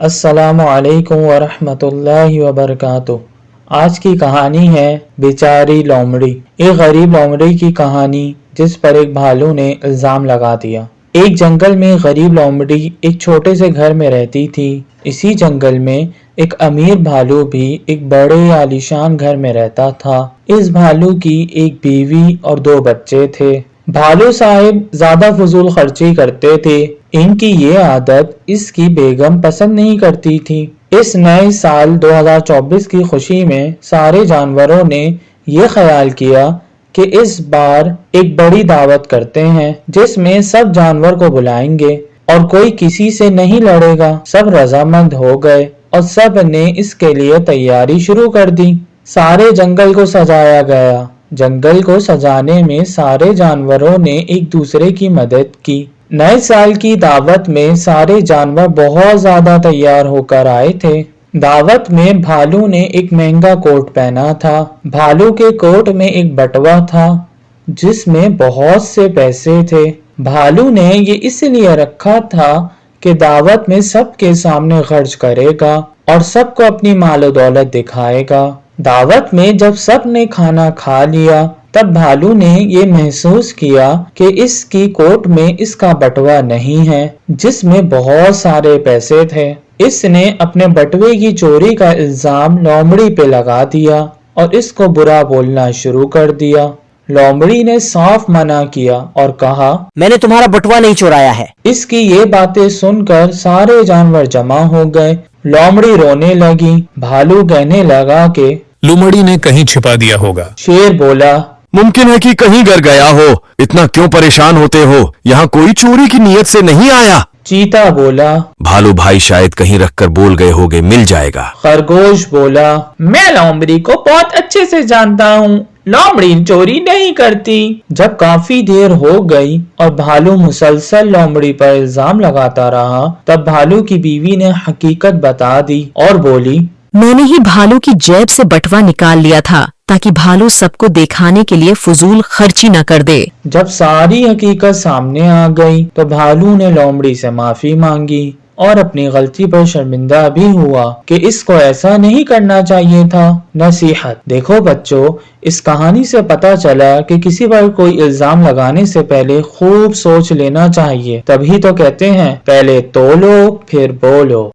السلام علیکم ورحمۃ اللہ وبرکاتہ۔ آج کی کہانی ہے بیچاری لومڑی۔ ایک غریب لومڑی کی کہانی جس پر ایک بھالو نے الزام لگا دیا۔ ایک جنگل میں غریب لومڑی ایک چھوٹے سے گھر میں رہتی تھی۔ اسی جنگل میں ایک امیر بھالو بھی ایک بڑے عالیشان گھر میں رہتا تھا۔ اس بھالو کی ایک بیوی اور 2 بچے تھے۔ بھالو صاحب زیادہ فضول خرچی کرتے تھے۔ ان کی یہ عادت اس کی بیگم پسند نہیں کرتی تھی۔ اس نئے سال 2024 کی خوشی میں سارے جانوروں نے یہ خیال کیا کہ اس بار ایک بڑی دعوت کرتے ہیں جس میں سب جانور کو بلائیں گے اور کوئی کسی سے نہیں لڑے گا۔ سب رضامند ہو گئے اور سب نے اس کے لیے تیاری شروع کر دی۔ سارے جنگل کو سجایا گیا۔ جنگل کو سجانے میں سارے جانوروں نے ایک دوسرے کی مدد کی۔ نئے سال کی دعوت میں سارے جانور بہت زیادہ تیار ہو کر آئے تھے۔ دعوت میں بھالو نے ایک مہنگا کوٹ پہنا تھا۔ بھالو کے کوٹ میں ایک بٹوا تھا جس میں بہت سے پیسے تھے۔ بھالو نے یہ اس لیے رکھا تھا کہ دعوت میں سب کے سامنے خرچ کرے گا اور سب کو اپنی مال و دولت دکھائے گا۔ دعوت میں جب سب نے کھانا کھا لیا تب بھالو نے یہ محسوس کیا کہ اس کی کوٹ میں اس کا بٹوا نہیں ہے جس میں بہت سارے پیسے تھے۔ اس نے اپنے بٹوے کی چوری کا الزام لومڑی پہ لگا دیا اور اس کو برا بولنا شروع کر دیا۔ لومڑی نے صاف منع کیا اور کہا، میں نے تمہارا بٹوا نہیں چورایا ہے۔ اس کی یہ باتیں سن کر سارے جانور جمع ہو گئے۔ لومڑی رونے لگی۔ بھالو کہنے لگا کہ لومڑی نے کہیں چھپا دیا ہوگا۔ شیر بولا، ممکن ہے کہ کہیں گر گیا ہو، اتنا کیوں پریشان ہوتے ہو؟ یہاں کوئی چوری کی نیت سے نہیں آیا۔ چیتا بولا، بھالو بھائی شاید کہیں رکھ کر بول گئے ہوگے، مل جائے گا۔ خرگوش بولا، میں لومڑی کو بہت اچھے سے جانتا ہوں، لومڑی چوری نہیں کرتی۔ جب کافی دیر ہو گئی اور بھالو مسلسل لومڑی پر الزام لگاتا رہا تب بھالو کی بیوی نے حقیقت بتا دی اور بولی، میں نے ہی بھالو کی جیب سے بٹوا نکال لیا تھا تاکہ بھالو سب کو دکھانے کے لیے فضول خرچی نہ کر دے۔ جب ساری حقیقت سامنے آ گئی تو بھالو نے لومڑی سے معافی مانگی اور اپنی غلطی پر شرمندہ بھی ہوا کہ اس کو ایسا نہیں کرنا چاہیے تھا۔ نصیحت: دیکھو بچوں، اس کہانی سے پتہ چلا کہ کسی پر کوئی الزام لگانے سے پہلے خوب سوچ لینا چاہیے، تبھی تو کہتے ہیں پہلے تولو پھر بولو۔